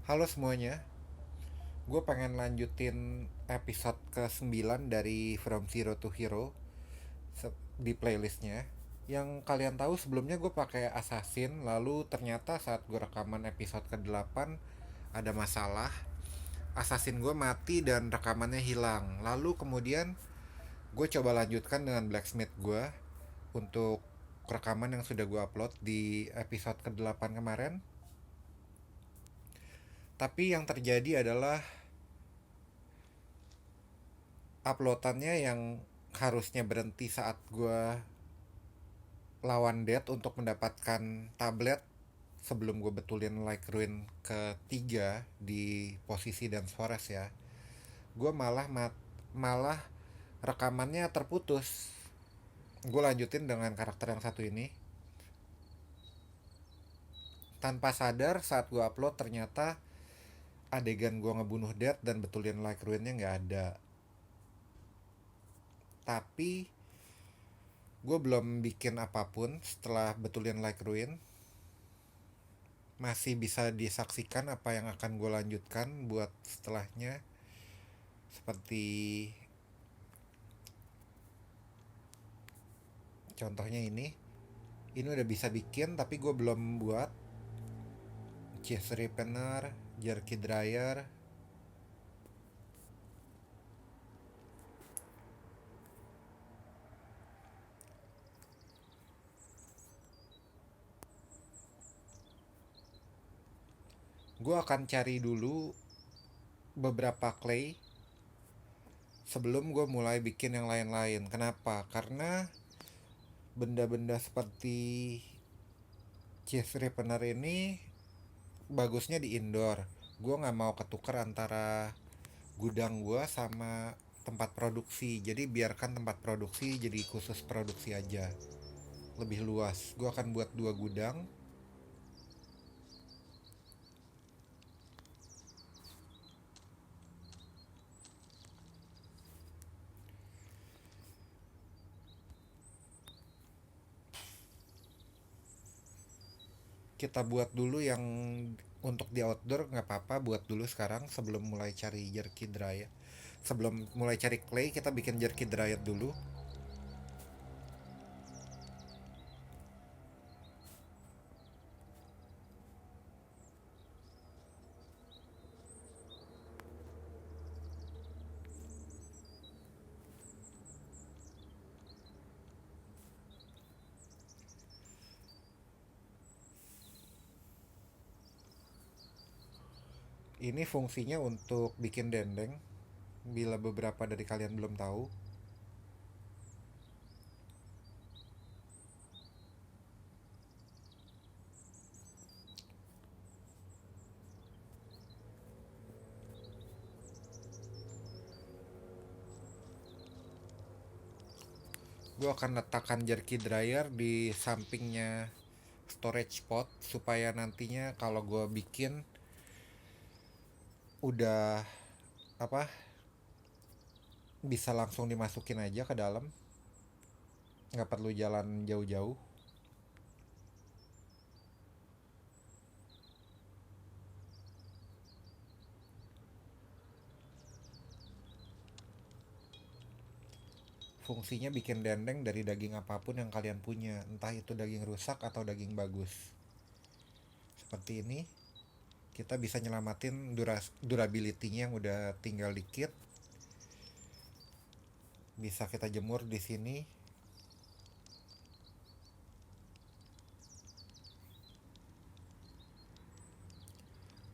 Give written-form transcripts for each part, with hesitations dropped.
Halo semuanya, gue pengen lanjutin episode ke-9 dari From Zero to Hero di playlistnya. Yang kalian tahu sebelumnya gue pakai Assassin, lalu ternyata saat gue rekaman episode ke-8 ada masalah. Assassin gue mati dan rekamannya hilang. Lalu kemudian gue coba lanjutkan dengan Blacksmith gue untuk rekaman yang sudah gue upload di episode ke-8 kemarin. Tapi yang terjadi adalah uploadannya yang harusnya berhenti saat gue lawan dead untuk mendapatkan tablet sebelum gue betulin like ruin ketiga di posisi Dance Forest ya, gue malah rekamannya terputus. Gue lanjutin dengan karakter yang satu ini tanpa sadar. Saat gue upload ternyata adegan gue ngebunuh dead dan betulin like ruinnya nggak ada. Tapi gue belum bikin apapun setelah betulin like ruin. Masih bisa disaksikan apa yang akan gue lanjutkan buat setelahnya. Seperti contohnya ini udah bisa bikin tapi gue belum buat cheese ripener, jerky dryer. Gue akan cari dulu beberapa clay sebelum gue mulai bikin yang lain-lain. Kenapa? Karena benda-benda seperti cheese ripener ini bagusnya di indoor. Gue nggak mau ketukar antara gudang gue sama tempat produksi. Jadi biarkan tempat produksi jadi khusus produksi aja, lebih luas. Gue akan buat dua gudang. Kita buat dulu yang untuk di outdoor nggak apa-apa, buat dulu sekarang sebelum mulai cari jerky dryer. Sebelum mulai cari clay kita bikin jerky dryer dulu. Ini fungsinya untuk bikin dendeng, bila beberapa dari kalian belum tahu. Gue akan letakkan jerky dryer di sampingnya storage pot supaya nantinya kalau gue bikin udah apa, bisa langsung dimasukin aja ke dalam, nggak perlu jalan jauh-jauh. Fungsinya bikin dendeng dari daging apapun yang kalian punya, entah itu daging rusak atau daging bagus. Seperti ini, kita bisa nyelamatin durability-nya yang udah tinggal dikit. Bisa kita jemur di sini.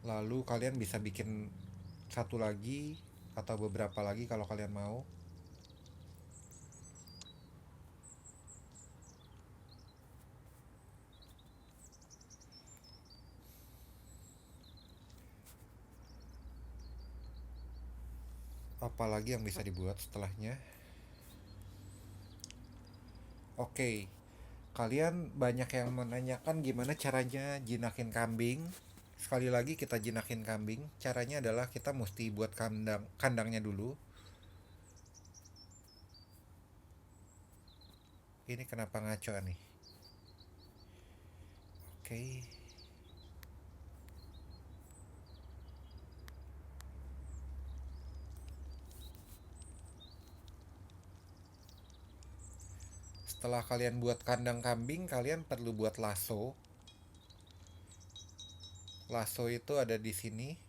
Lalu kalian bisa bikin satu lagi atau beberapa lagi kalau kalian mau. Apalagi yang bisa dibuat setelahnya. Oke, kalian banyak yang menanyakan gimana caranya jinakin kambing. Sekali lagi kita jinakin kambing. Caranya adalah kita mesti buat kandangnya dulu. Ini kenapa ngaco nih? Oke. Setelah kalian buat kandang kambing, kalian perlu buat lasso. Lasso itu ada di sini.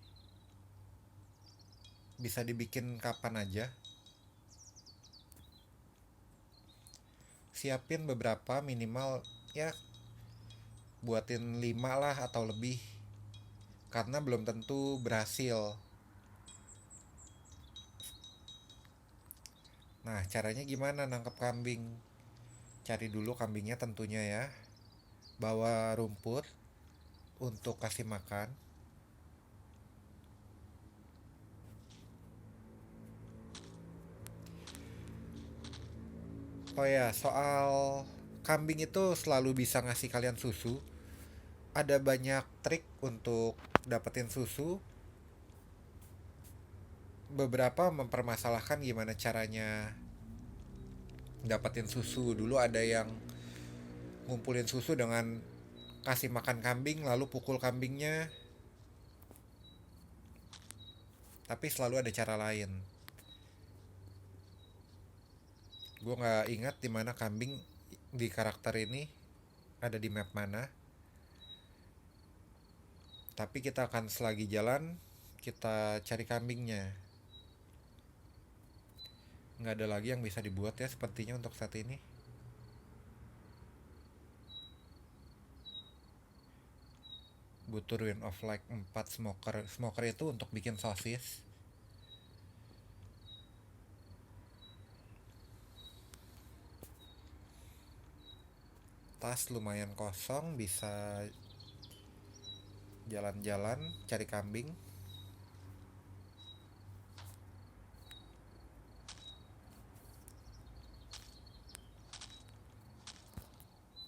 Bisa dibikin kapan aja. Siapin beberapa, minimal ya buatin 5 lah atau lebih. Karena belum tentu berhasil. Nah, caranya gimana nangkep kambing? Cari dulu kambingnya tentunya ya. Bawa rumput untuk kasih makan. Oh ya, soal kambing itu selalu bisa ngasih kalian susu. Ada banyak trik untuk dapetin susu. Beberapa mempermasalahkan gimana caranya dapetin susu. Dulu ada yang ngumpulin susu dengan kasih makan kambing lalu pukul kambingnya. Tapi selalu ada cara lain. Gue nggak ingat di mana kambing di karakter ini, ada di map mana. Tapi kita akan selagi jalan kita cari kambingnya. Nggak ada lagi yang bisa dibuat ya sepertinya untuk saat ini. Butuh Ruin of Light 4 smoker. Smoker itu untuk bikin sosis. Tas lumayan kosong, bisa jalan-jalan cari kambing.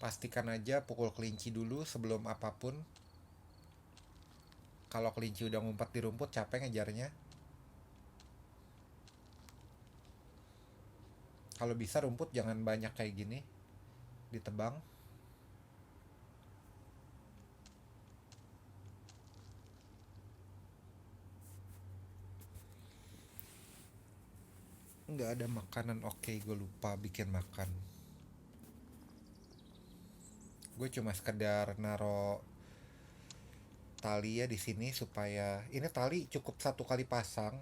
Pastikan aja pukul kelinci dulu sebelum apapun. Kalau kelinci udah ngumpet di rumput, capek ngejarnya. Kalau bisa rumput jangan banyak kayak gini, ditebang. Nggak ada makanan, oke, gue lupa bikin makan. Gue cuma sekedar naro tali ya di sini supaya ini tali cukup satu kali pasang.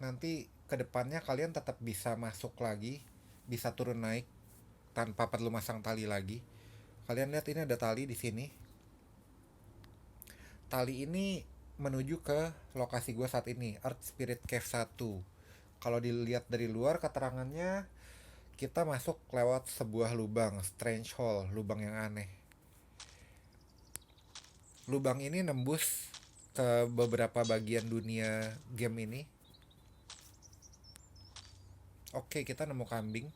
Nanti kedepannya kalian tetap bisa masuk lagi, bisa turun naik tanpa perlu masang tali lagi. Kalian lihat ini ada tali di sini. Tali ini menuju ke lokasi gue saat ini, Earth Spirit Cave 1. Kalau dilihat dari luar keterangannya, kita masuk lewat sebuah lubang, strange hole, lubang yang aneh. Lubang ini nembus ke beberapa bagian dunia game ini. Oke, kita nemu kambing.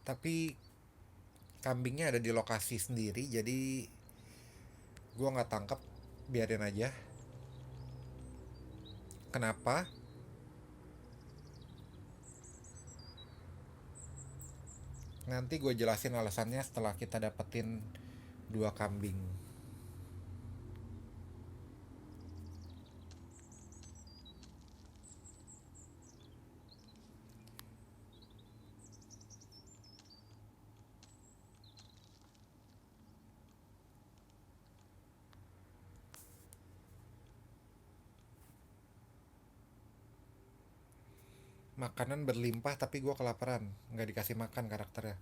Tapi kambingnya ada di lokasi sendiri, jadi gue nggak tangkap, biarin aja. Kenapa? Nanti gue jelasin alasannya setelah kita dapetin 2 kambing. Makanan berlimpah tapi gue kelaparan, nggak dikasih makan karakternya.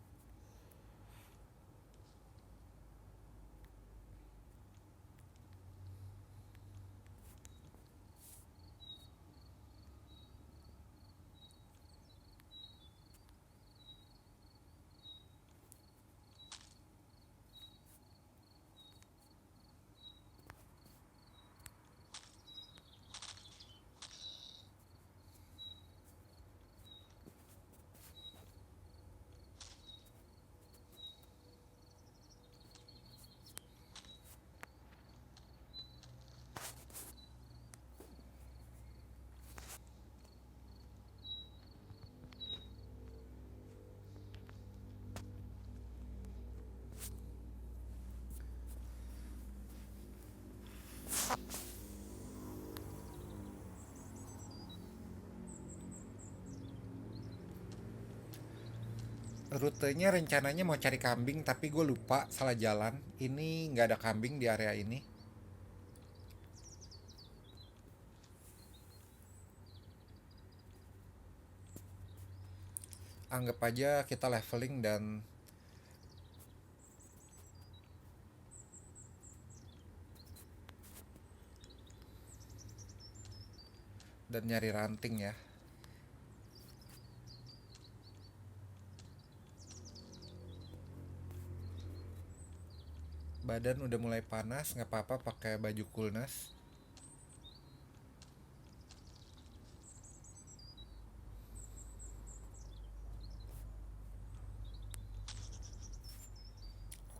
Rutenya rencananya mau cari kambing tapi gue lupa salah jalan. Ini nggak ada kambing di area ini. Anggap aja kita leveling dan nyari ranting ya. Badan udah mulai panas, nggak apa-apa pakai baju coolness.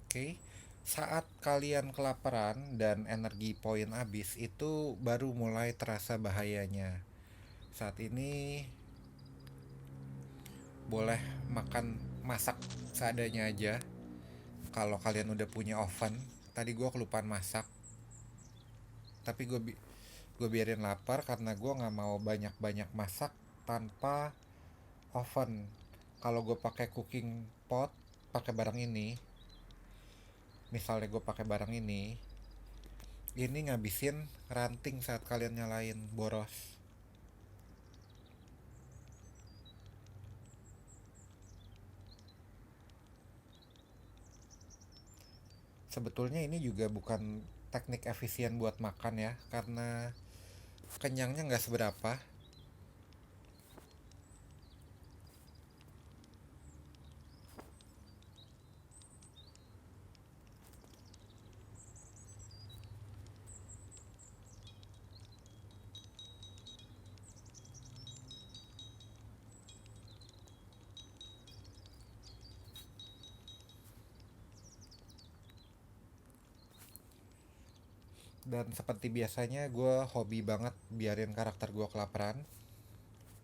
Oke, saat kalian kelaparan dan energi poin habis itu baru mulai terasa bahayanya. Saat ini boleh masak seadanya aja. Kalau kalian udah punya oven, tadi gue kelupaan masak, tapi gue biarin lapar karena gue nggak mau banyak-banyak masak tanpa oven. Kalau gue pakai cooking pot, pakai barang ini, misalnya gue pakai barang ini ngabisin ranting saat kalian nyalain boros. Sebetulnya ini juga bukan teknik efisien buat makan ya, karena kenyangnya nggak seberapa. Dan seperti biasanya gue hobi banget biarin karakter gue kelaparan.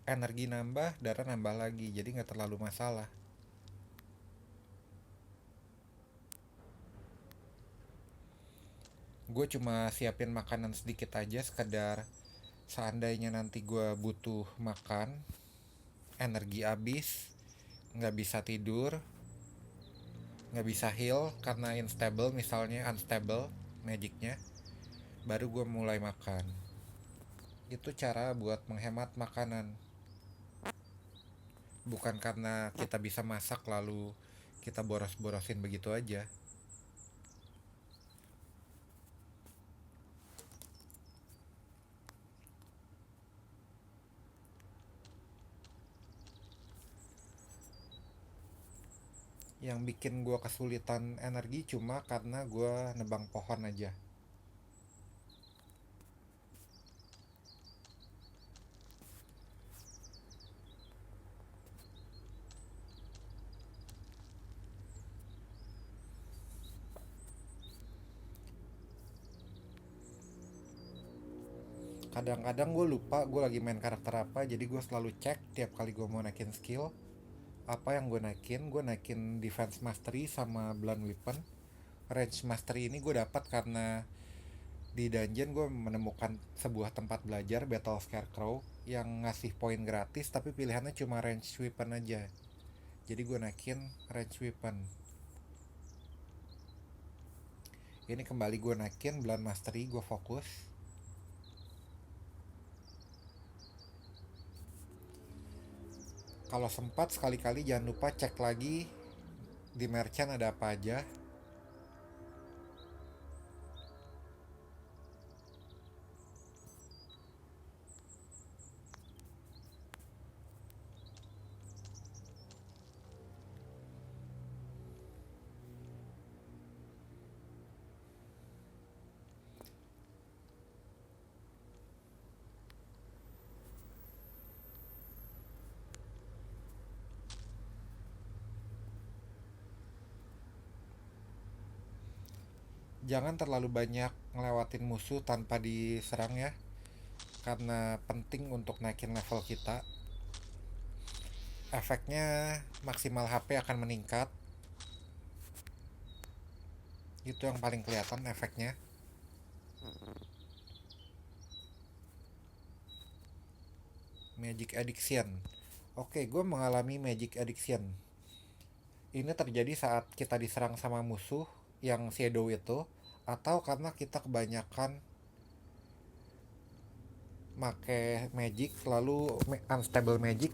Energi nambah, darah nambah lagi, jadi nggak terlalu masalah. Gue cuma siapin makanan sedikit aja, sekedar seandainya nanti gue butuh makan, energi habis, nggak bisa tidur, nggak bisa heal karena unstable, misalnya unstable magicnya, baru gue mulai makan. Itu cara buat menghemat makanan, bukan karena kita bisa masak lalu kita boros-borosin begitu aja. Yang bikin gue kesulitan energi cuma karena gue nebang pohon aja. Kadang-kadang gue lupa gue lagi main karakter apa, jadi gue selalu cek tiap kali gue mau naikin skill apa yang gue naikin defense mastery sama blunt weapon. Range mastery ini gue dapat karena di dungeon gue menemukan sebuah tempat belajar Battle Scarecrow yang ngasih poin gratis tapi pilihannya cuma range weapon aja. Jadi gue naikin range weapon. Ini kembali gue naikin blunt mastery, gue fokus. Kalau sempat sekali-kali jangan lupa cek lagi di merchant ada apa aja. Jangan terlalu banyak ngelewatin musuh tanpa diserang ya, karena penting untuk naikin level kita. Efeknya maksimal HP akan meningkat. Itu yang paling kelihatan efeknya. Magic addiction. Oke, gue mengalami magic addiction. Ini terjadi saat kita diserang sama musuh yang shadow itu, atau karena kita kebanyakan make magic lalu unstable magic.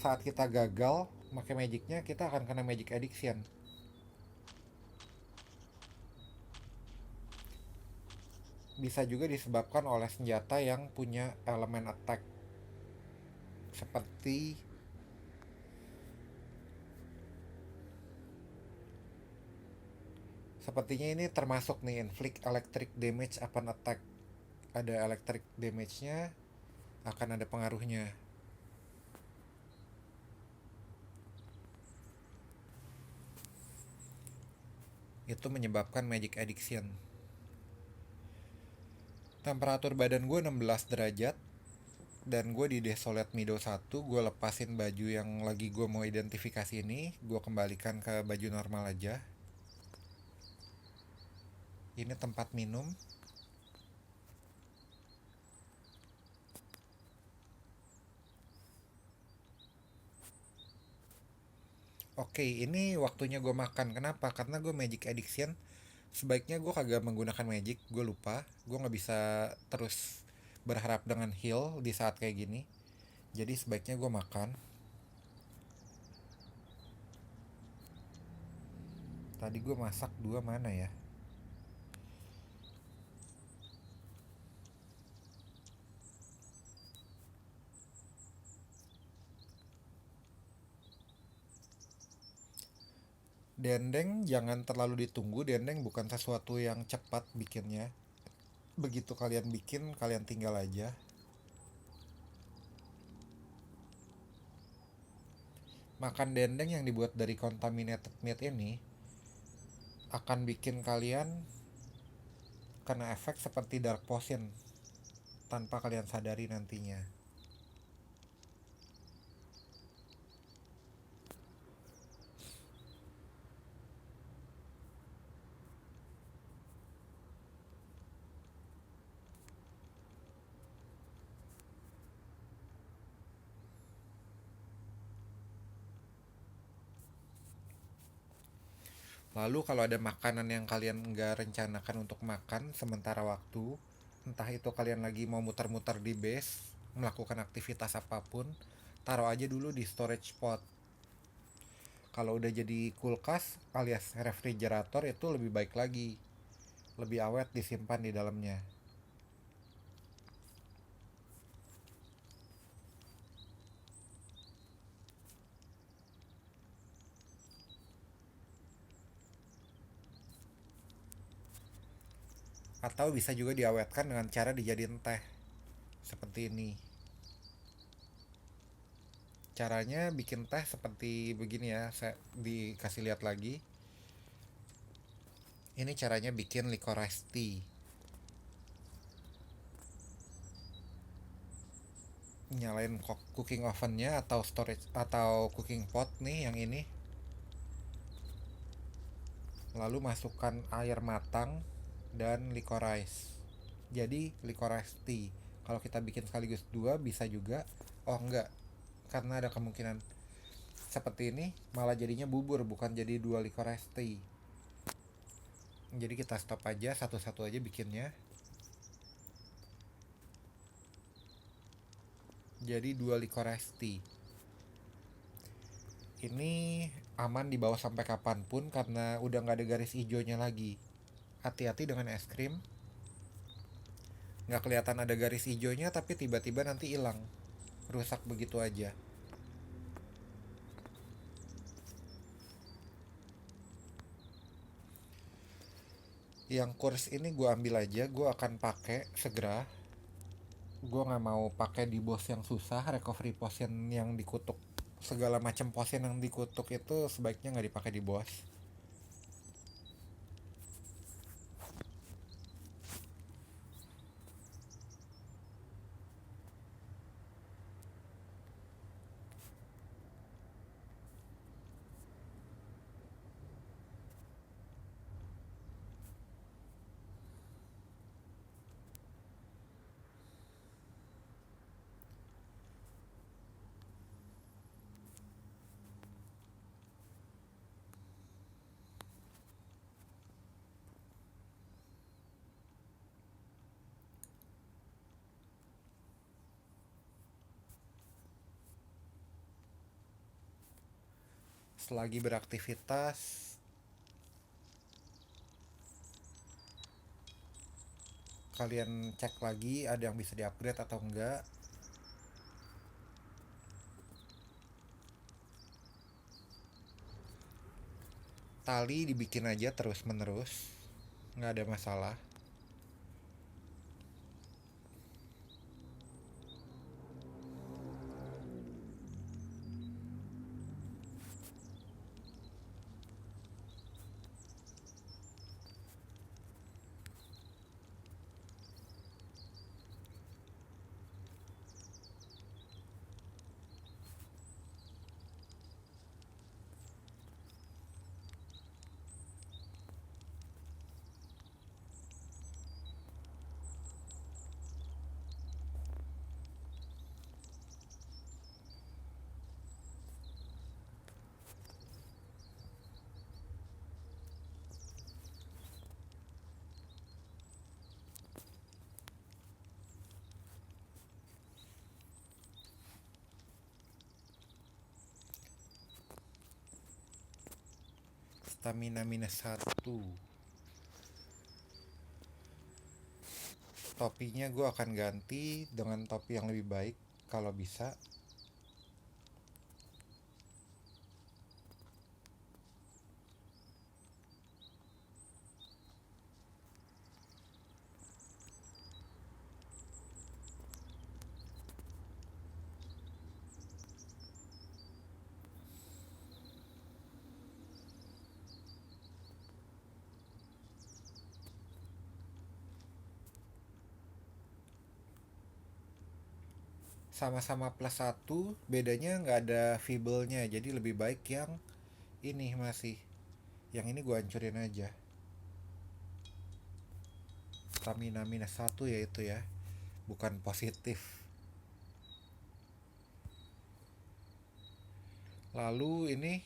Saat kita gagal make magicnya, kita akan kena magic addiction. Bisa juga disebabkan oleh senjata yang punya elemen attack, seperti sepertinya ini termasuk nih, inflict electric damage upon attack. Ada electric damage-nya, akan ada pengaruhnya. Itu menyebabkan magic addiction. Temperatur badan gue 16 derajat, dan gue di Desolate Meadow 1. Gue lepasin baju yang lagi gue mau identifikasi ini, gue kembalikan ke baju normal aja. Ini tempat minum. Oke, ini waktunya gue makan. Kenapa? Karena gue magic addiction. Sebaiknya gue kagak menggunakan magic. Gue lupa. Gue nggak bisa terus berharap dengan heal di saat kayak gini. Jadi sebaiknya gue makan. Tadi gue masak 2 mana ya? Dendeng jangan terlalu ditunggu. Dendeng bukan sesuatu yang cepat bikinnya. Begitu kalian bikin, kalian tinggal aja. Makan dendeng yang dibuat dari contaminated meat ini akan bikin kalian kena efek seperti dark potion tanpa kalian sadari nantinya. Lalu kalau ada makanan yang kalian nggak rencanakan untuk makan sementara waktu, entah itu kalian lagi mau muter-muter di base, melakukan aktivitas apapun, taruh aja dulu di storage pot. Kalau udah jadi kulkas alias refrigerator, itu lebih baik lagi, lebih awet disimpan di dalamnya. Atau bisa juga diawetkan dengan cara dijadiin teh, seperti ini. Caranya bikin teh seperti begini ya, saya dikasih lihat lagi. Ini caranya bikin licorice tea. Nyalain cooking ovennya atau storage atau cooking pot nih yang ini. Lalu masukkan air matang dan licorice. Jadi licorice tea. Kalau kita bikin sekaligus 2 bisa juga. Oh enggak, karena ada kemungkinan seperti ini malah jadinya bubur, bukan jadi 2 licorice tea. Jadi kita stop aja, satu-satu aja bikinnya. Jadi 2 licorice tea. Ini aman dibawa sampai kapanpun karena udah nggak ada garis hijaunya lagi. Hati-hati dengan es krim. Nggak kelihatan ada garis hijaunya tapi tiba-tiba nanti hilang, rusak begitu aja. Yang kurs ini gue ambil aja, gue akan pakai segera. Gue nggak mau pakai di boss yang susah, recovery potion yang dikutuk, segala macam potion yang dikutuk itu sebaiknya nggak dipakai di boss. Selagi beraktivitas, kalian cek lagi ada yang bisa di-upgrade atau enggak. Tali dibikin aja terus menerus, nggak ada masalah. Stamina -1. Topinya gue akan ganti dengan topi yang lebih baik kalau bisa. Sama-sama +1, bedanya nggak ada feeble-nya, jadi lebih baik yang ini masih. Yang ini gue hancurin aja. Stamina -1 ya itu ya, bukan positif. Lalu ini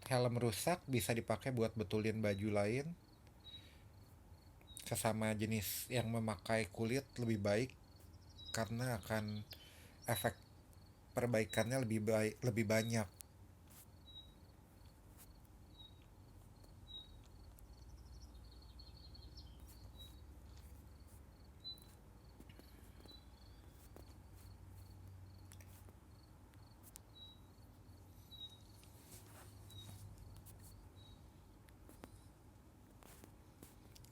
helm rusak bisa dipakai buat betulin baju lain. Sesama jenis yang memakai kulit lebih baik karena akan efek perbaikannya lebih baik, lebih banyak.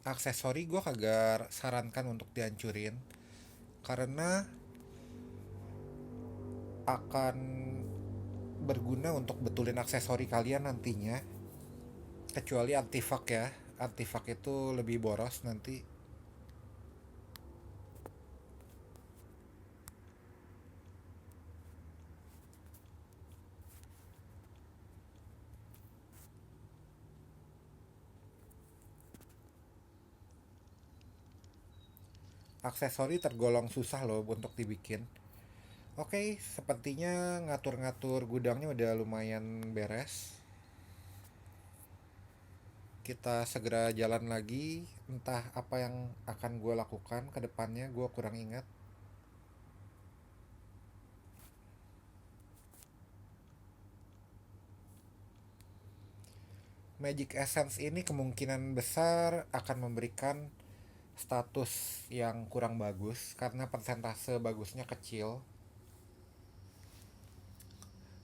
Aksesori gue kagak sarankan untuk dihancurin karena akan berguna untuk betulin aksesori kalian nantinya, kecuali antifak ya. Antifak itu lebih boros nanti. Aksesori tergolong susah loh untuk dibikin. Oke, sepertinya ngatur-ngatur gudangnya udah lumayan beres. Kita segera jalan lagi. Entah apa yang akan gue lakukan ke depannya, gue kurang ingat. Magic Essence ini kemungkinan besar akan memberikan status yang kurang bagus karena persentase bagusnya kecil.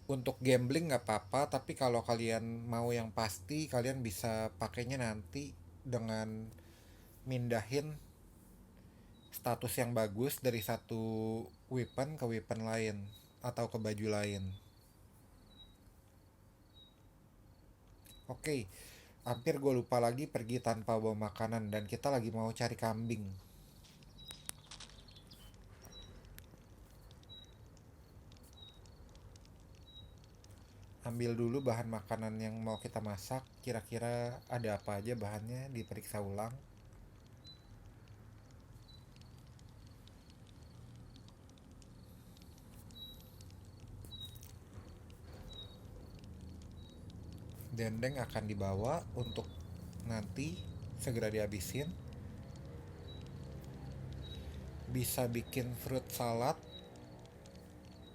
Untuk gambling nggak apa-apa, tapi kalau kalian mau yang pasti, kalian bisa pakainya nanti dengan mindahin status yang bagus dari satu weapon ke weapon lain atau ke baju lain. Oke, hampir gue lupa lagi pergi tanpa bawa makanan dan kita lagi mau cari kambing. Ambil dulu bahan makanan yang mau kita masak, kira-kira ada apa aja bahannya, diperiksa ulang. Dendeng akan dibawa untuk nanti segera dihabisin. Bisa bikin fruit salad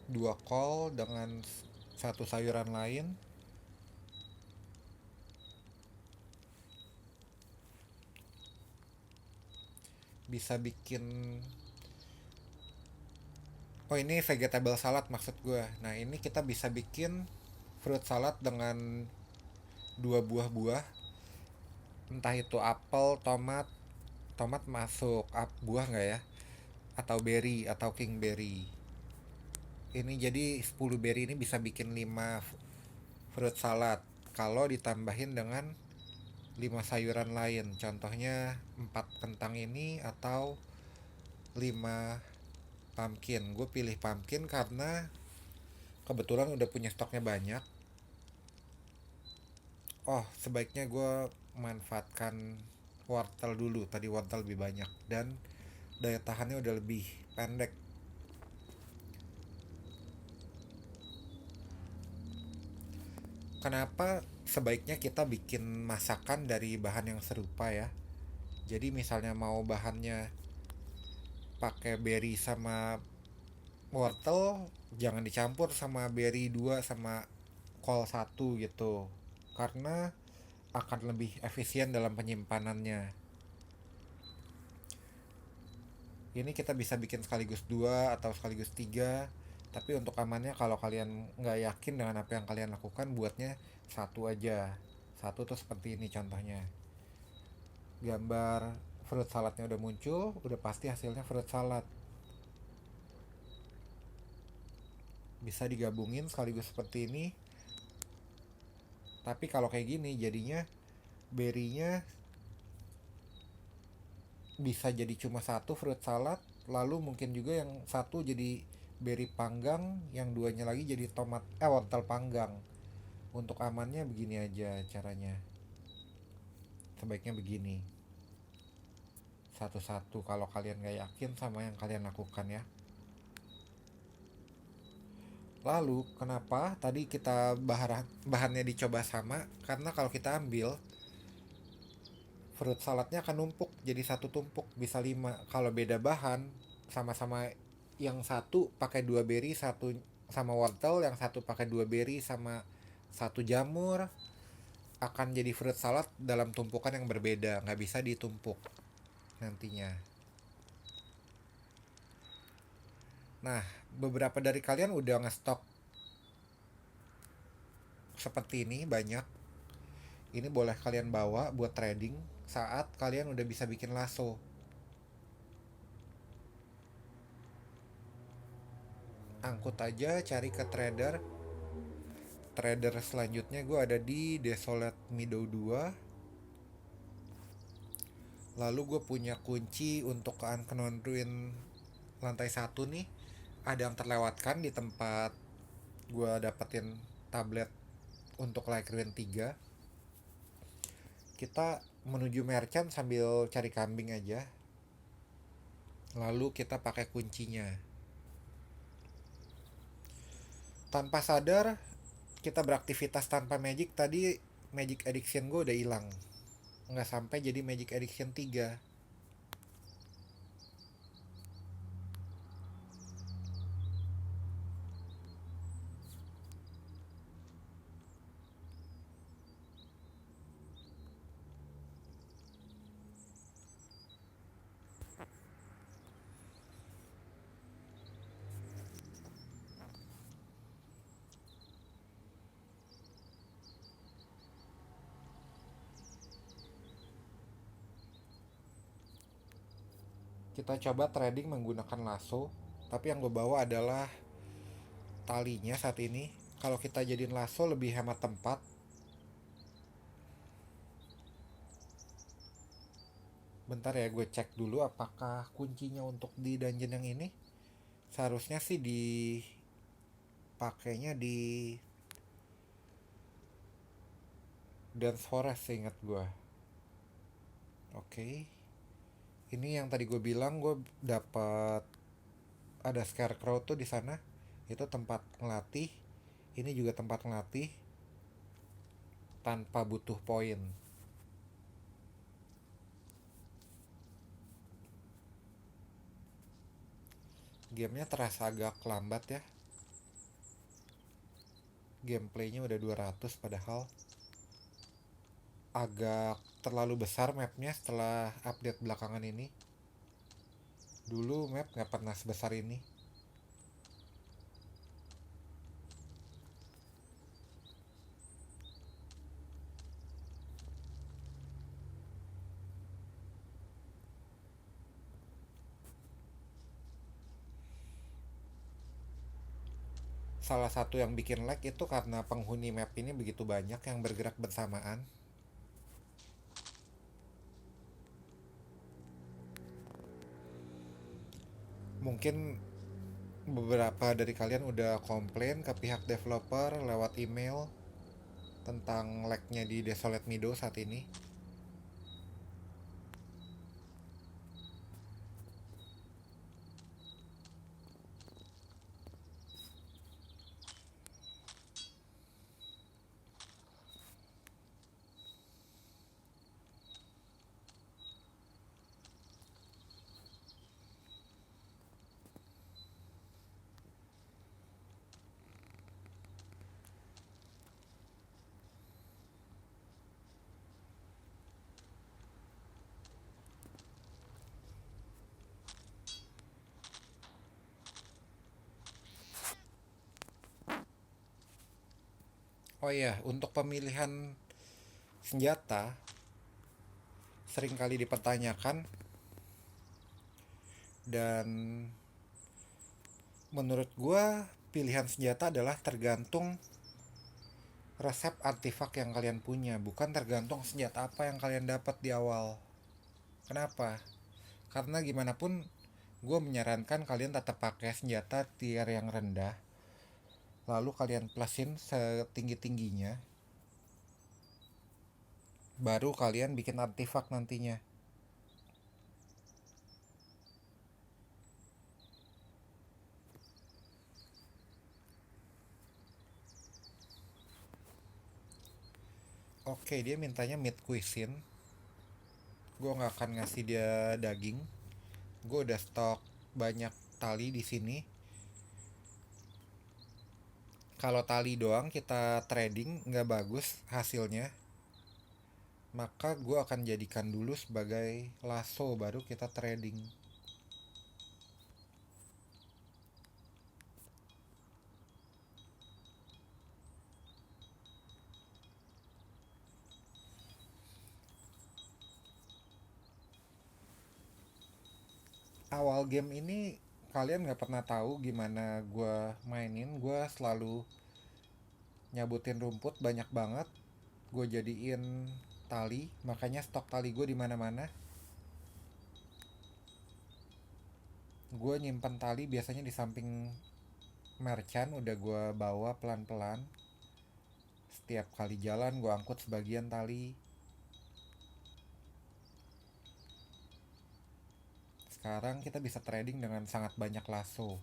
2 kol dengan satu sayuran lain. bisa bikin, oh ini vegetable salad maksud gue. Nah ini kita bisa bikin fruit salad dengan dua buah-buah, entah itu apel, tomat. Tomat masuk, buah nggak ya, atau berry atau king berry. Ini jadi 10 berry ini bisa bikin 5 fruit salad kalau ditambahin dengan 5 sayuran lain. Contohnya 4 kentang ini atau 5 pumpkin. Gue pilih pumpkin karena kebetulan udah punya stoknya banyak. Oh, sebaiknya gue manfaatkan wortel dulu. Tadi wortel lebih banyak dan daya tahannya udah lebih pendek. Kenapa sebaiknya kita bikin masakan dari bahan yang serupa ya? Jadi misalnya mau bahannya pakai berry sama wortel, jangan dicampur sama berry 2 sama kol 1 gitu. Karena akan lebih efisien dalam penyimpanannya. Ini kita bisa bikin sekaligus 2 atau sekaligus 3. Tapi untuk amannya kalau kalian nggak yakin dengan apa yang kalian lakukan, buatnya satu aja. Satu tuh seperti ini contohnya. Gambar fruit saladnya udah muncul, udah pasti hasilnya fruit salad. Bisa digabungin sekaligus seperti ini. Tapi kalau kayak gini jadinya berry-nya bisa jadi cuma satu fruit salad, lalu mungkin juga yang satu jadi berry panggang, yang duanya lagi jadi wortel panggang. Untuk amannya begini aja caranya. Sebaiknya begini. Satu-satu kalau kalian gak yakin sama yang kalian lakukan ya. Lalu kenapa tadi kita bahannya dicoba sama? Karena kalau kita ambil fruit saladnya akan numpuk jadi satu tumpuk, bisa 5. Kalau beda bahan, sama-sama, yang satu pakai 2 berry, satu sama wortel, yang satu pakai 2 berry sama satu jamur, akan jadi fruit salad dalam tumpukan yang berbeda, nggak bisa ditumpuk nantinya. Nah, beberapa dari kalian udah ngestok seperti ini banyak. Ini boleh kalian bawa buat trading saat kalian udah bisa bikin lasso. Angkut aja, cari ke trader. Trader selanjutnya gue ada di Desolate Meadow 2. Lalu gue punya kunci untuk ke Unknown Ruin lantai 1 nih. Ada yang terlewatkan di tempat gue dapetin tablet untuk Like Ruin 3. Kita menuju merchant sambil cari kambing aja. Lalu kita pakai kuncinya. Tanpa sadar kita beraktivitas tanpa magic, tadi magic addiction gue udah hilang. Nggak sampai jadi magic addiction 3. Kita coba trading menggunakan lasso, tapi yang gue bawa adalah talinya saat ini. Kalau kita jadiin lasso lebih hemat tempat. Bentar ya, gue cek dulu apakah kuncinya untuk di dungeon yang ini. Seharusnya sih dipakainya di Dance Forest seingat gue. Oke. Ini yang tadi gue bilang gue dapat ada scarecrow tuh di sana. Itu tempat ngelatih. Ini juga tempat ngelatih tanpa butuh poin. Gamenya terasa agak lambat ya. Gameplaynya udah 200 padahal agak terlalu besar mapnya setelah update belakangan ini. Dulu map nggak pernah sebesar ini. Salah satu yang bikin lag itu karena penghuni map ini begitu banyak yang bergerak bersamaan. Mungkin beberapa dari kalian udah komplain ke pihak developer lewat email tentang lagnya di Desolate Meadow saat ini. Oh iya, untuk pemilihan senjata sering kali dipertanyakan, dan menurut gua pilihan senjata adalah tergantung resep artifak yang kalian punya, bukan tergantung senjata apa yang kalian dapat di awal. Kenapa? Karena gimana pun gue menyarankan kalian tetap pakai senjata tier yang rendah, lalu kalian plusin setinggi-tingginya, baru kalian bikin artifak nantinya. Oke, dia mintanya meat cuisine. Gue nggak akan ngasih dia daging. Gue udah stok banyak tali di sini. Kalau tali doang kita trading nggak bagus hasilnya, maka gue akan jadikan dulu sebagai lasso baru kita trading. Awal game ini kalian nggak pernah tahu gimana gue mainin. Gue selalu nyabutin rumput banyak banget, gue jadiin tali, makanya stok tali gue di mana-mana. Gue nyimpen tali biasanya di samping merchant, udah gue bawa pelan-pelan. Setiap kali jalan gue angkut sebagian tali. Sekarang kita bisa trading dengan sangat banyak lasso.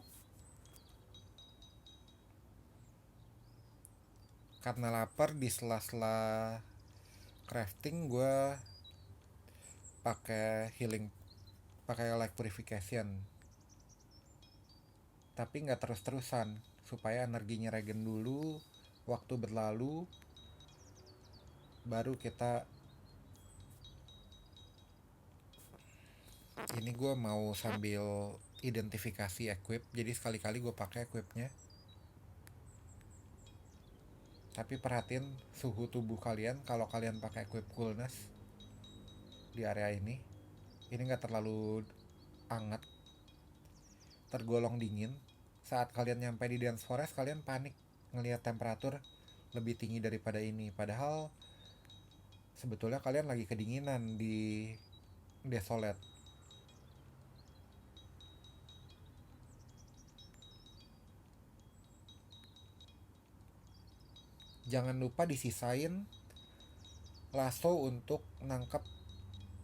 Karena lapar, di sela-sela crafting gue pakai healing, pakai light purification, tapi nggak terus-terusan, supaya energinya regen dulu. Waktu berlalu baru kita, ini gue mau sambil identifikasi equip, jadi sekali-kali gue pakai equipnya. Tapi perhatiin suhu tubuh kalian kalau kalian pakai equip coolness di area ini. Ini nggak terlalu hangat, tergolong dingin. Saat kalian nyampe di Dance Forest, kalian panik ngelihat temperatur lebih tinggi daripada ini. Padahal sebetulnya kalian lagi kedinginan di Desolate. Jangan lupa disisain lasso untuk nangkep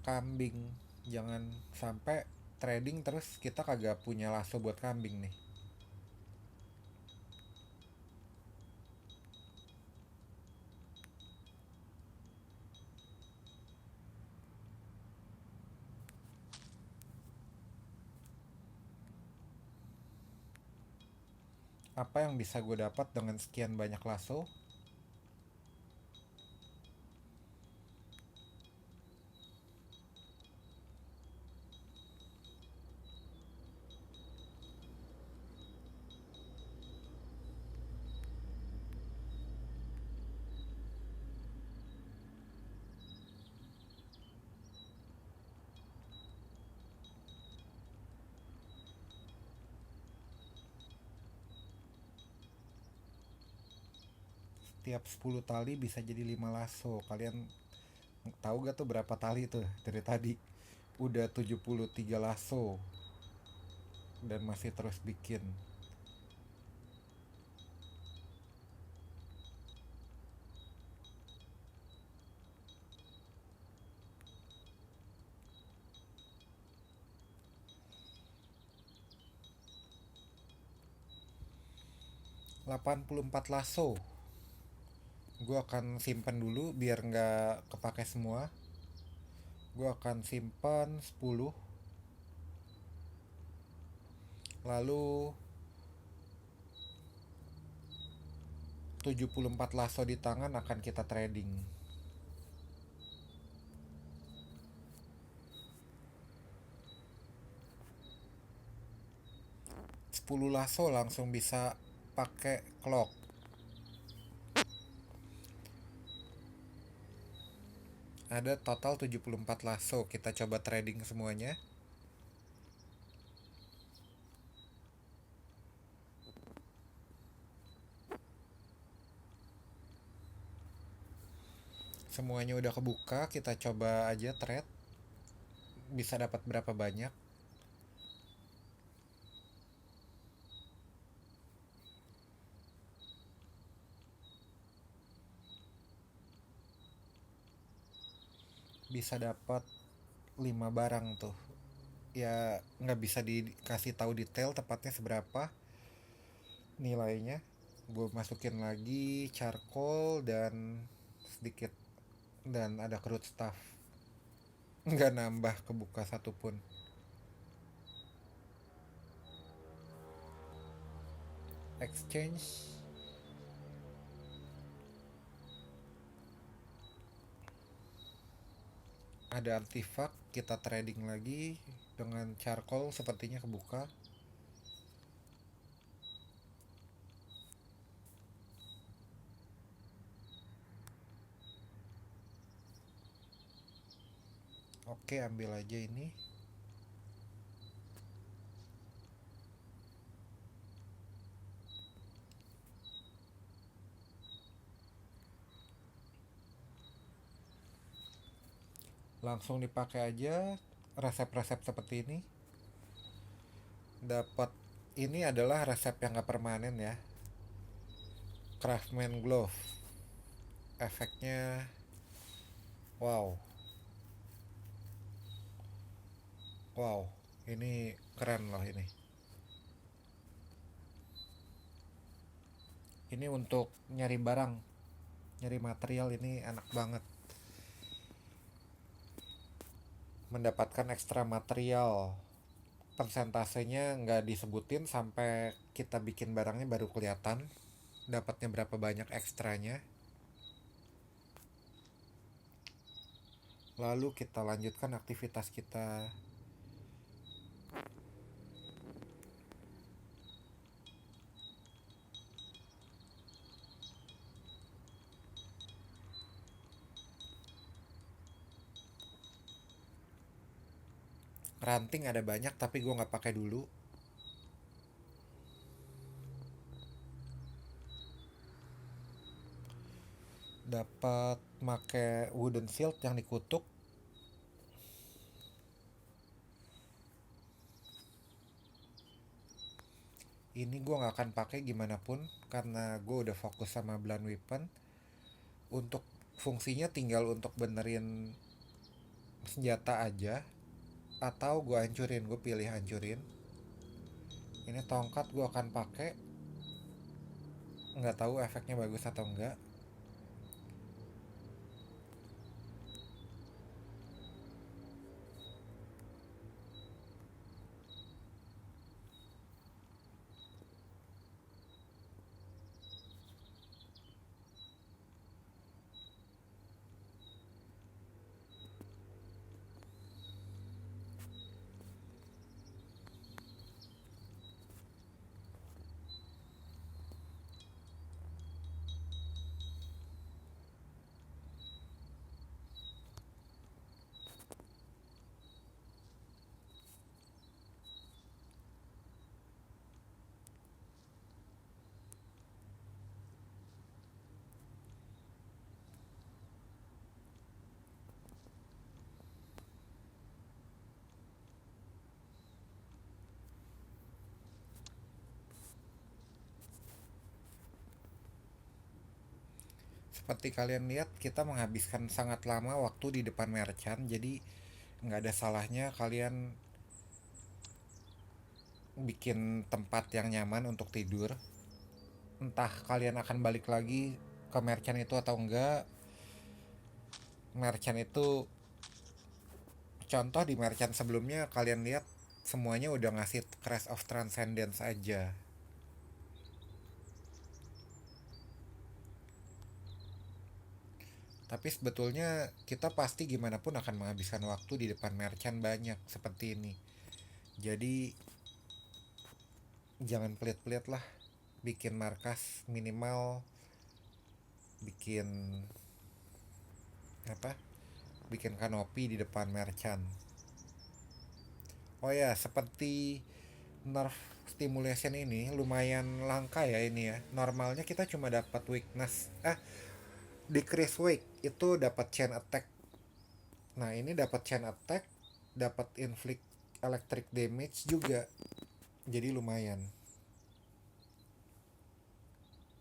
kambing. Jangan sampai trading terus kita kagak punya lasso buat kambing nih. Apa yang bisa gue dapat dengan sekian banyak lasso? Tiap 10 tali bisa jadi 5 lasso. Kalian tahu gak tuh berapa tali tuh dari tadi? Udah 73 lasso dan masih terus bikin. 84 lasso. Gue akan simpan dulu biar nggak kepake semua. Gue akan simpan 10. Lalu 74 lasso di tangan akan kita trading. 10 lasso langsung bisa pakai clock. Ada total 74 lasso. Kita coba trading semuanya. Semuanya udah kebuka, kita coba aja trade. Bisa dapat berapa banyak? Bisa dapat 5 barang tuh. Ya nggak bisa dikasih tahu detail tepatnya seberapa nilainya. Gue masukin lagi charcoal dan sedikit, dan ada crude stuff. Nggak nambah kebuka satupun. Exchange. Ada artifak, kita trading lagi dengan charcoal, sepertinya kebuka. Oke, ambil aja ini. Langsung dipakai aja resep-resep seperti ini. Dapat, ini adalah resep yang gak permanen ya. Craftsman glove. Efeknya wow. Wow, ini keren loh ini. Ini untuk nyari barang, nyari material, ini enak banget. Mendapatkan ekstra material. Persentasenya nggak disebutin, sampai kita bikin barangnya baru kelihatan dapatnya berapa banyak ekstranya. Lalu kita lanjutkan aktivitas kita. Ranting ada banyak tapi gue nggak pakai dulu. Dapat make wooden shield yang dikutuk. Ini gue nggak akan pakai gimana pun karena gue udah fokus sama blunt weapon. Untuk fungsinya tinggal untuk benerin senjata aja, atau gue hancurin. Gue pilih hancurin. Ini tongkat gue akan pakai. Nggak tahu efeknya bagus atau enggak. Seperti kalian lihat, kita menghabiskan sangat lama waktu di depan merchant, jadi nggak ada salahnya kalian bikin tempat yang nyaman untuk tidur. Entah kalian akan balik lagi ke merchant itu atau enggak. Merchant itu, contoh di merchant sebelumnya kalian lihat semuanya udah ngasih Crash of Transcendence aja. Tapi sebetulnya kita pasti gimana pun akan menghabiskan waktu di depan merchant banyak seperti ini. Jadi jangan pelit-pelit lah bikin markas, minimal bikin apa? Bikin kanopi di depan merchant. Oh ya, seperti nerf stimulation ini lumayan langka ya ini ya. Normalnya kita cuma dapat weakness, decrease weight itu dapat chain attack. Nah, ini dapat chain attack, dapat inflict electric damage juga. Jadi lumayan.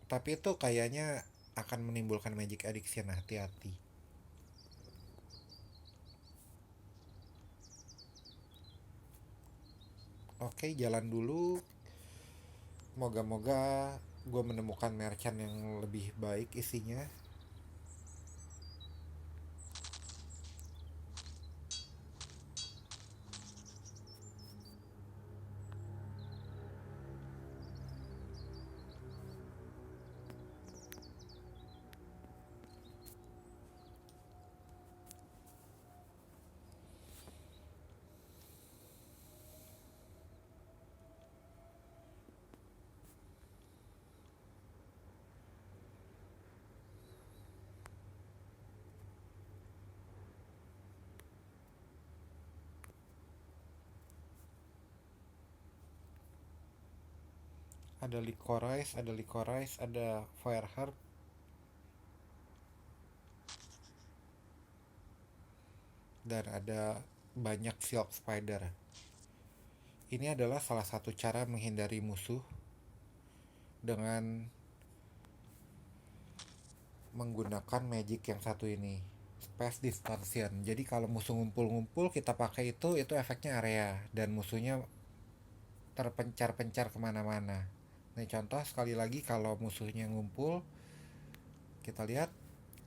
Tapi itu kayaknya akan menimbulkan magic addiction, hati-hati. Oke, jalan dulu. Moga-moga gue menemukan merchant yang lebih baik isinya. Ada licorice, ada fireheart, dan ada banyak silk spider. Ini adalah salah satu cara menghindari musuh dengan menggunakan magic yang satu ini, space distortion. Jadi kalau musuh ngumpul-ngumpul kita pakai itu efeknya area dan musuhnya terpencar-pencar kemana-mana. Nih contoh sekali lagi, kalau musuhnya ngumpul kita lihat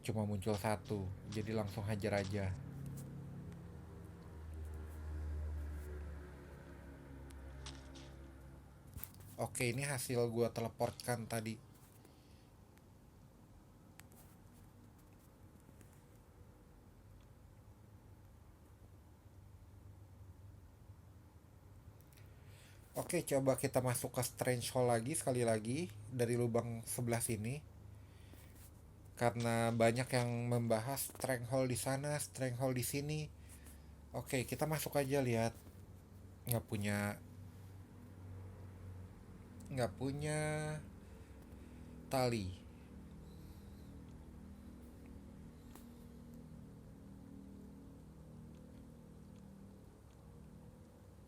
cuma muncul satu, jadi langsung hajar aja. Oke, ini hasil gua teleportkan tadi. Oke, coba kita masuk ke Strange Hole lagi sekali lagi dari lubang sebelah sini. Karena banyak yang membahas Stronghold di sana, Stronghold di sini. Oke, kita masuk aja, lihat. Nggak punya nggak punya tali.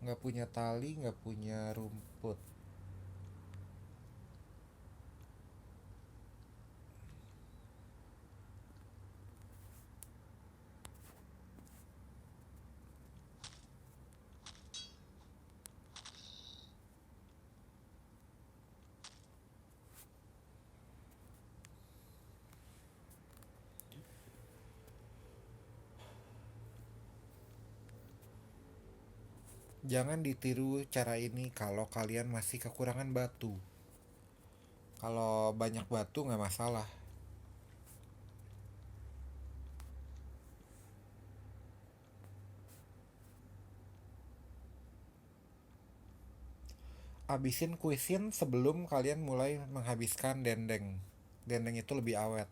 Nggak punya tali, nggak punya rumput. Jangan ditiru cara ini kalau kalian masih kekurangan batu. Kalau banyak batu nggak masalah. Abisin kuisin sebelum kalian mulai menghabiskan dendeng. Dendeng itu lebih awet.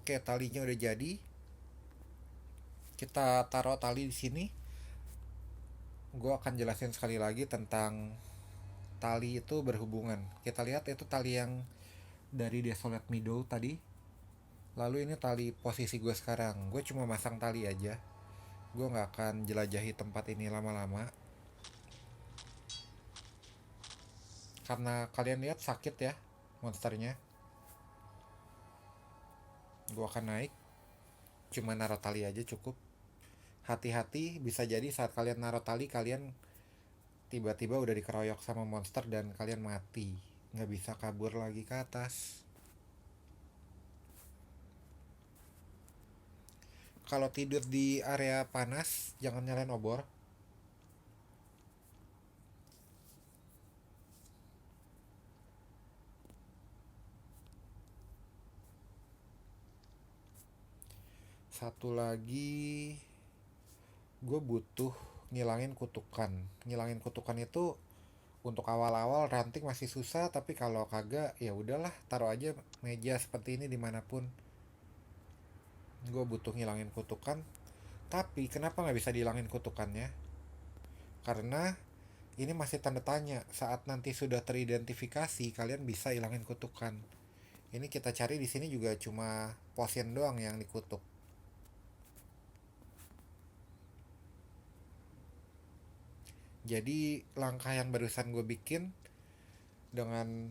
Oke, talinya udah jadi. Kita taruh tali di sini. Gue akan jelasin sekali lagi tentang tali itu berhubungan. Kita lihat itu tali yang dari Desolate Meadow tadi. Lalu ini tali posisi gue sekarang. Gue cuma masang tali aja. Gue nggak akan jelajahi tempat ini lama-lama karena kalian lihat sakit ya monsternya. Gue akan naik, cuma naruh tali aja cukup. Hati-hati, bisa jadi saat kalian naruh tali kalian tiba-tiba udah dikeroyok sama monster dan kalian mati, nggak bisa kabur lagi ke atas. Kalau tidur di area panas jangan nyalain obor. Satu lagi, gue butuh ngilangin kutukan. Ngilangin kutukan itu untuk awal-awal ranting masih susah, tapi kalau kagak ya udahlah, taruh aja meja seperti ini dimanapun. Gue butuh ngilangin kutukan, tapi kenapa nggak bisa dihilangin kutukannya? Karena ini masih tanda tanya. Saat nanti sudah teridentifikasi, kalian bisa hilangin kutukan. Ini kita cari di sini juga cuma potion doang yang dikutuk. Jadi langkah yang barusan gue bikin dengan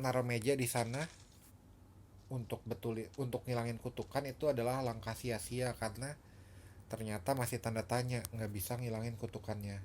naruh meja di sana untuk ngilangin kutukan itu adalah langkah sia-sia karena ternyata masih tanda tanya, nggak bisa ngilangin kutukannya.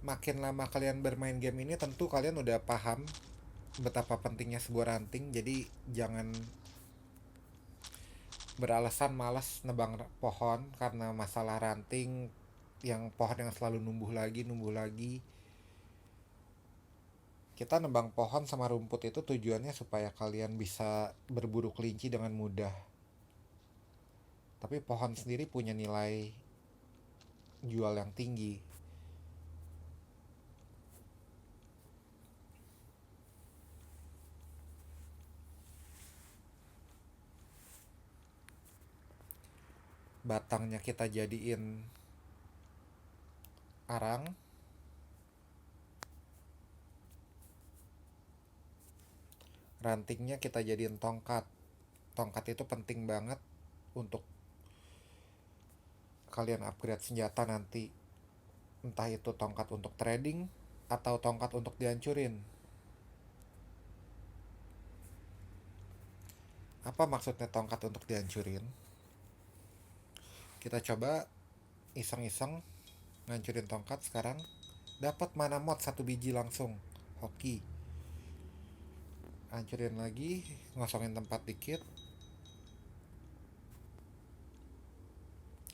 Makin lama kalian bermain game ini tentu kalian udah paham betapa pentingnya sebuah ranting. Jadi jangan beralasan malas nebang pohon karena masalah ranting, yang pohon yang selalu numbuh lagi. Kita nebang pohon sama rumput itu tujuannya supaya kalian bisa berburu kelinci dengan mudah. Tapi pohon sendiri punya nilai jual yang tinggi. Batangnya kita jadiin arang, rantingnya kita jadiin tongkat. Tongkat itu penting banget untuk kalian upgrade senjata nanti. Entah itu tongkat untuk trading atau tongkat untuk dihancurin. Apa maksudnya tongkat untuk dihancurin? Kita coba iseng-iseng ngancurin tongkat sekarang. Dapat mana mod satu biji langsung. Hoki. Hancurin lagi, ngosongin tempat dikit.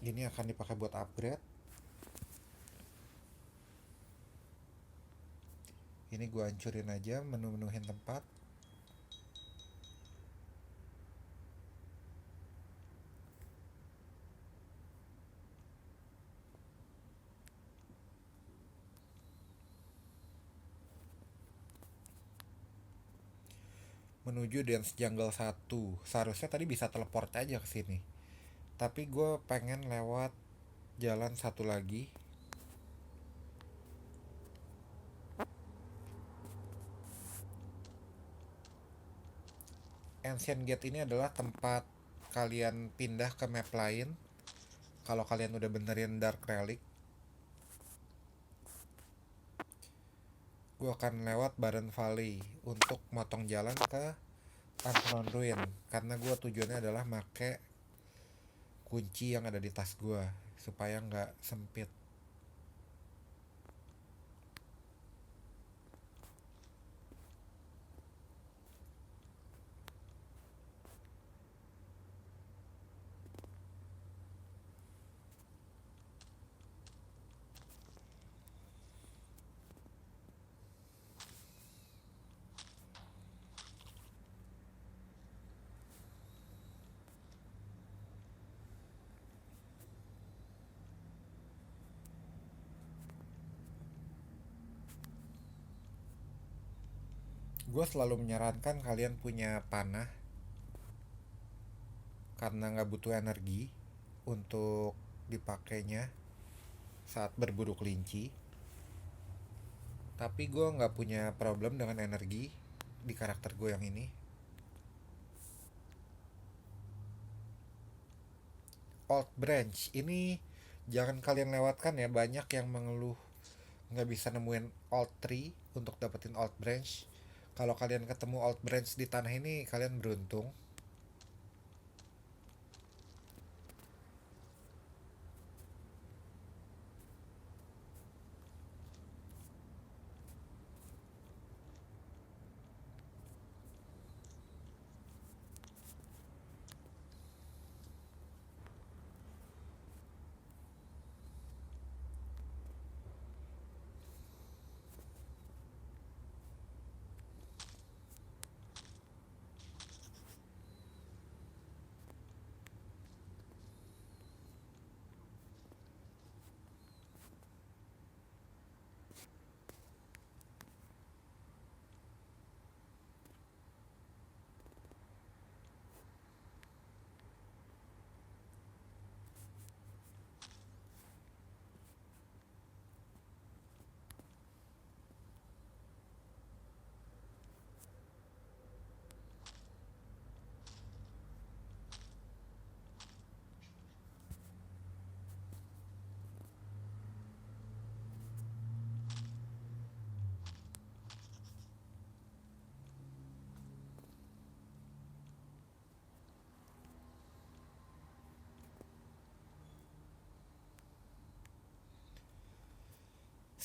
Ini akan dipakai buat upgrade. Ini gue hancurin aja, menu-menuhin tempat. Menuju Dance Jungle 1. Seharusnya tadi bisa teleport aja ke sini. Tapi gue pengen lewat jalan satu lagi. Ancient Gate ini adalah tempat kalian pindah ke map lain kalau kalian udah benerin Dark Relic. Gue akan lewat Barren Valley untuk motong jalan ke Unknown Ruin karena gue tujuannya adalah make kunci yang ada di tas gue supaya nggak sempit. Gue selalu menyarankan kalian punya panah karena nggak butuh energi untuk dipakainya saat berburu kelinci. Tapi gue nggak punya problem dengan energi di karakter gue yang ini. Old branch ini jangan kalian lewatkan ya, banyak yang mengeluh nggak bisa nemuin old tree untuk dapetin old branch. Kalau kalian ketemu old branch di tanah ini kalian beruntung.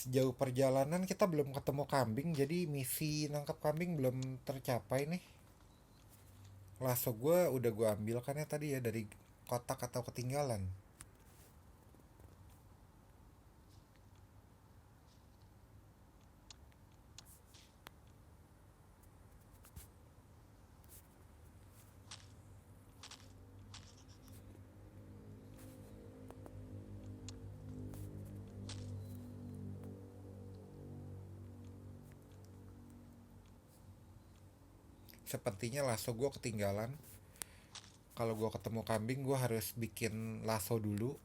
Sejauh perjalanan kita belum ketemu kambing, jadi misi nangkap kambing belum tercapai nih. Lasso gue udah gue ambil kan ya tadi ya dari kotak atau ketinggalan. Sepertinya lasso gue ketinggalan. Kalau gue ketemu kambing gue harus bikin lasso dulu.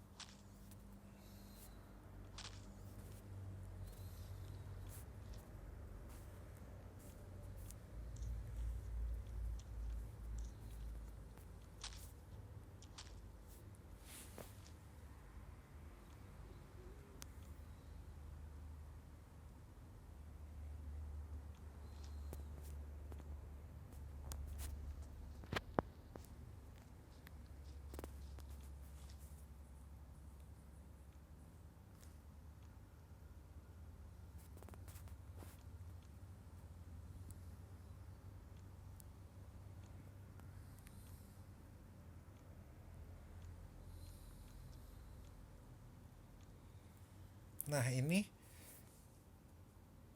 Nah ini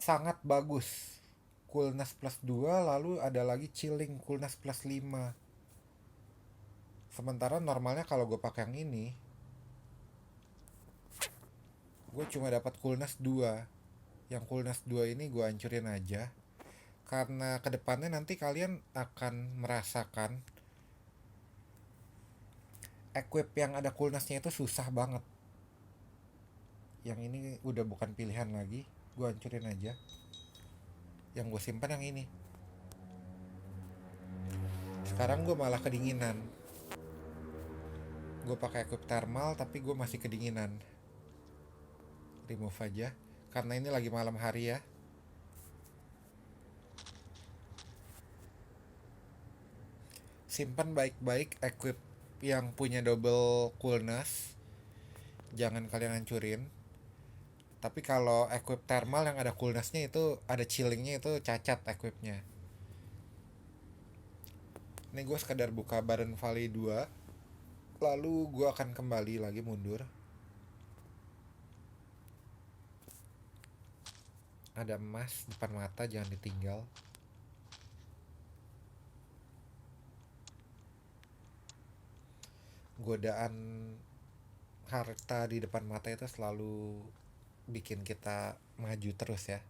sangat bagus. Coolness plus 2 lalu ada lagi chilling coolness plus 5. Sementara normalnya kalau gue pakai yang ini gue cuma dapat coolness 2. Yang coolness 2 ini gue hancurin aja. Karena kedepannya nanti kalian akan merasakan equip yang ada coolnessnya itu susah banget. Yang ini udah bukan pilihan lagi, gue hancurin aja. Yang gue simpan yang ini. Sekarang gue malah kedinginan. Gue pakai equip thermal tapi gue masih kedinginan. Remove aja. Karena ini lagi malam hari ya. Simpan baik-baik equip yang punya double coolness. Jangan kalian hancurin. Tapi kalau equip thermal yang ada coolnessnya itu ada chillingnya itu cacat equipnya. Ini gue sekadar buka Barren Valley 2. Lalu gue akan kembali lagi mundur. Ada emas depan mata, jangan ditinggal. Godaan harta di depan mata itu selalu bikin kita maju terus ya.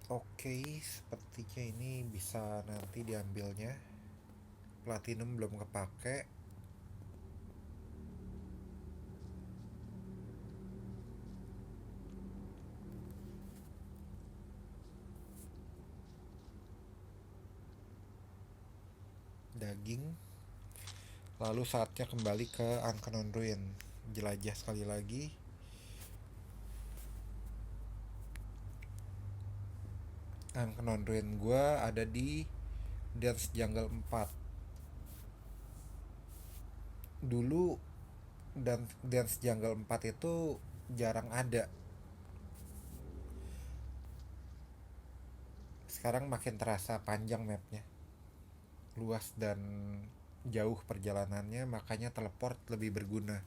Oke, sepertinya ini bisa nanti diambilnya. Platinum belum kepake. Daging. Lalu saatnya kembali ke Uncommon Ruin. Jelajah sekali lagi. Uncommon Ruin gue ada di Dance Jungle 4. Dulu dan Dance Jungle 4 itu jarang ada. Sekarang makin terasa panjang mapnya, luas dan jauh perjalanannya, makanya teleport lebih berguna.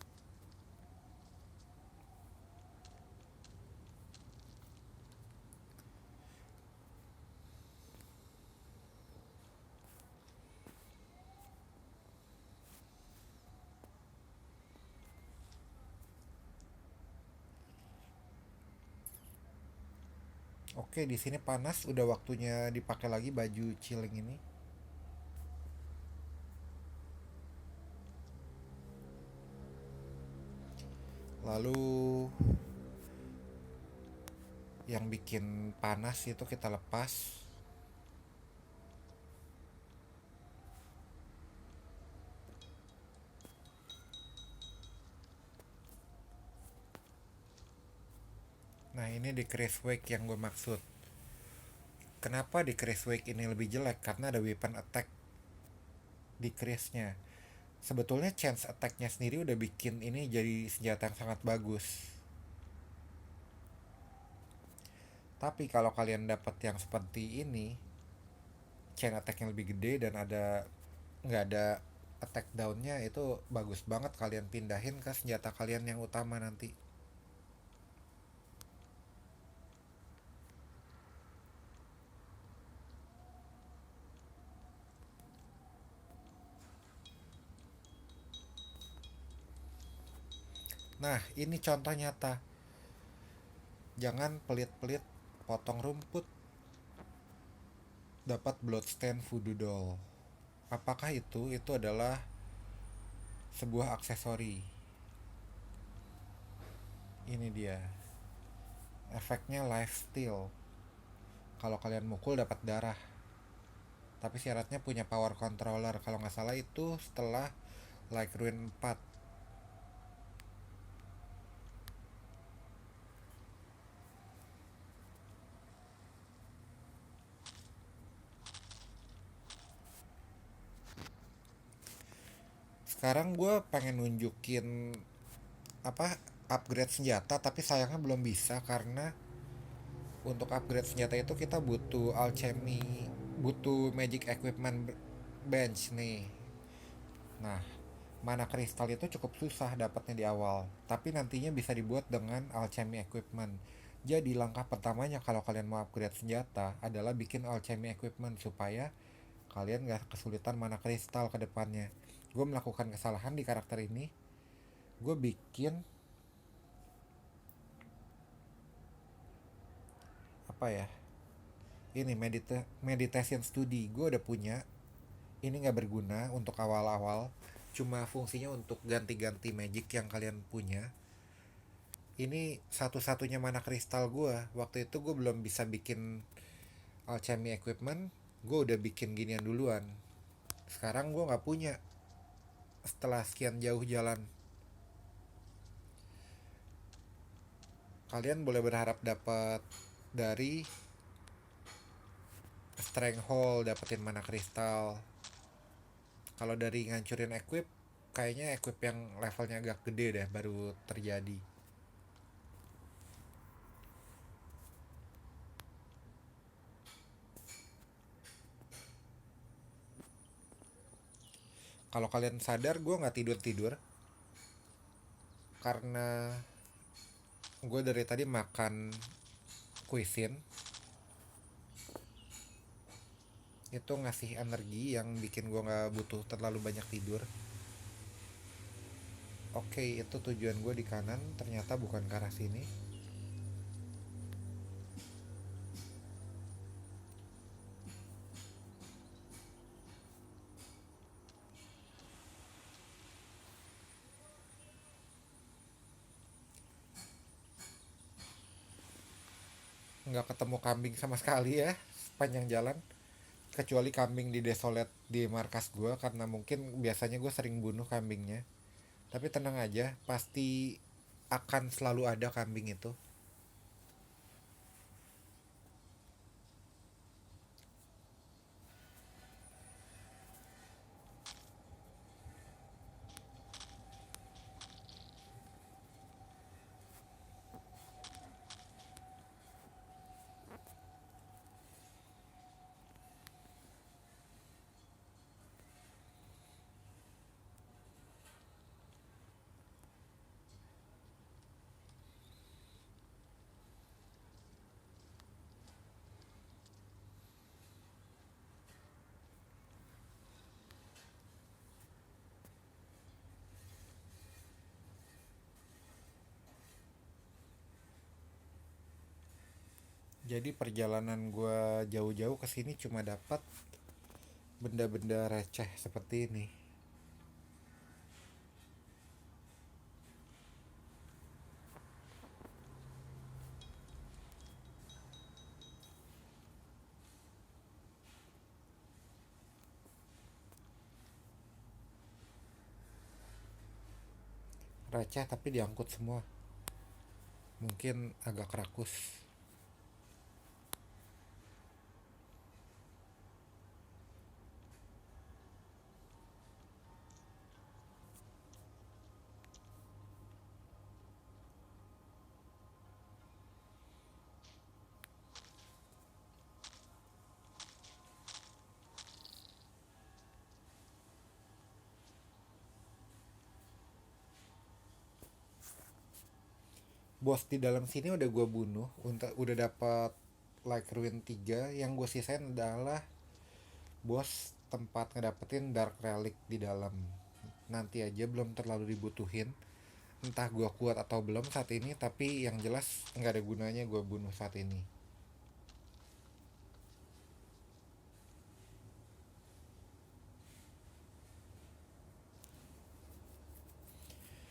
Oke, di sini panas, udah waktunya dipakai lagi baju chilling ini. Lalu yang bikin panas itu kita lepas. Nah, ini di Chris Wake yang gue maksud. Kenapa di Chris Wake ini lebih jelek? Karena ada weapon attack di Chris-nya. Sebetulnya chance attack-nya sendiri udah bikin ini jadi senjata yang sangat bagus. Tapi kalau kalian dapat yang seperti ini, chain attack yang lebih gede dan nggak ada attack down-nya, itu bagus banget kalian pindahin ke senjata kalian yang utama nanti. Nah, ini contoh nyata. Jangan pelit-pelit potong rumput dapat bloodstained voodoo doll. Apakah itu? Itu adalah sebuah aksesori. Ini dia. Efeknya lifesteal. Kalau kalian mukul dapat darah. Tapi syaratnya punya power controller. Kalau nggak salah itu setelah Like Ruin 4. Sekarang gue pengen nunjukin apa upgrade senjata, tapi sayangnya belum bisa karena untuk upgrade senjata itu kita butuh alchemy, butuh magic equipment bench nih. Nah, mana kristal itu cukup susah dapatnya di awal, tapi nantinya bisa dibuat dengan alchemy equipment. Jadi langkah pertamanya kalau kalian mau upgrade senjata adalah bikin alchemy equipment supaya kalian gak kesulitan mana kristal ke depannya. Gue melakukan kesalahan di karakter ini. Gue bikin apa ya? Ini meditation study. Gue udah punya. Ini nggak berguna untuk awal-awal. Cuma fungsinya untuk ganti-ganti magic yang kalian punya. Ini satu-satunya mana kristal gue. Waktu itu gue belum bisa bikin alchemy equipment. Gue udah bikin ginian duluan. Sekarang gue nggak punya. Setelah sekian jauh jalan, kalian boleh berharap dapat dari strength dapetin mana kristal. Kalau dari ngancurin equip, kayaknya equip yang levelnya agak gede deh baru terjadi. Kalau kalian sadar, gue nggak tidur tidur karena gue dari tadi makan cuisine. Itu ngasih energi yang bikin gue nggak butuh terlalu banyak tidur. Oke, itu tujuan gue di kanan, ternyata bukan ke arah sini. nggak ketemu kambing sama sekali ya sepanjang jalan, kecuali kambing di desolate di markas gue, karena mungkin biasanya gue sering bunuh kambingnya. Tapi tenang aja, pasti akan selalu ada kambing itu. Jadi perjalanan gue jauh-jauh ke sini cuma dapat benda-benda receh seperti ini. Receh tapi diangkut semua. Mungkin agak rakus. Bos di dalam sini udah gue bunuh, untuk udah dapat like ruin 3. Yang gue sisain adalah bos tempat ngedapetin dark relic di dalam. Nanti aja, belum terlalu dibutuhin. Entah gue kuat atau belum saat ini, tapi yang jelas nggak ada gunanya gue bunuh saat ini.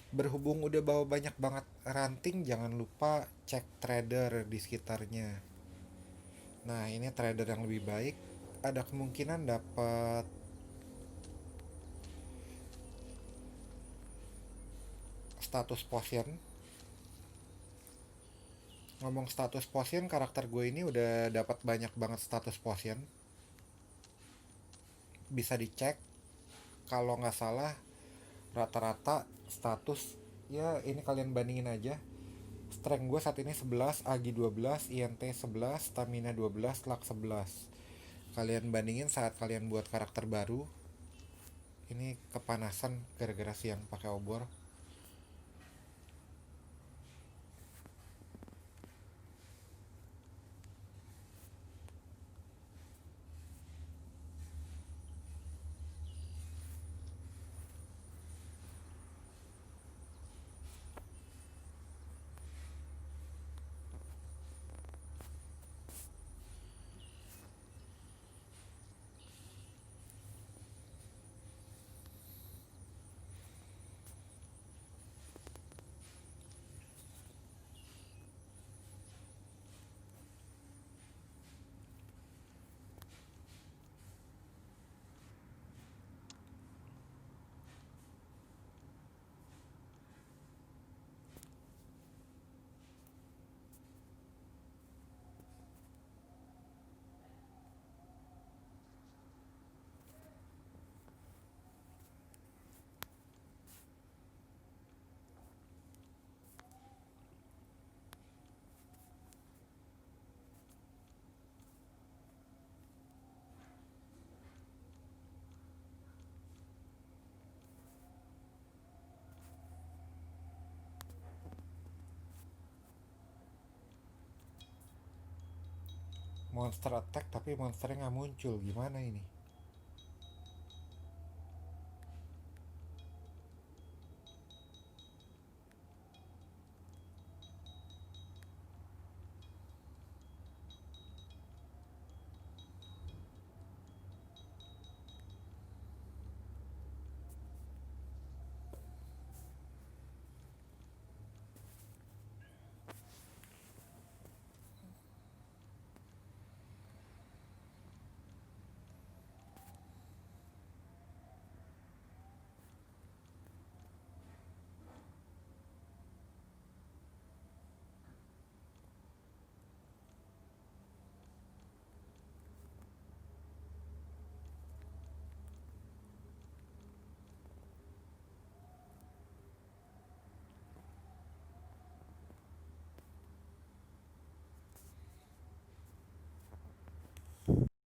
Berhubung udah bawa banyak banget ranting, jangan lupa cek trader di sekitarnya. Nah, ini trader yang lebih baik. Ada kemungkinan dapat status potion. Ngomong status potion, karakter gue ini udah dapat banyak banget status potion. Bisa dicek. Kalau nggak salah, rata-rata status, ya ini kalian bandingin aja. Strength gue saat ini 11, Agi 12, INT 11, Stamina 12, Luck 11. Kalian bandingin saat kalian buat karakter baru. Ini kepanasan gara-gara siang pakai obor. Monster attack tapi monsternya nggak muncul, gimana ini?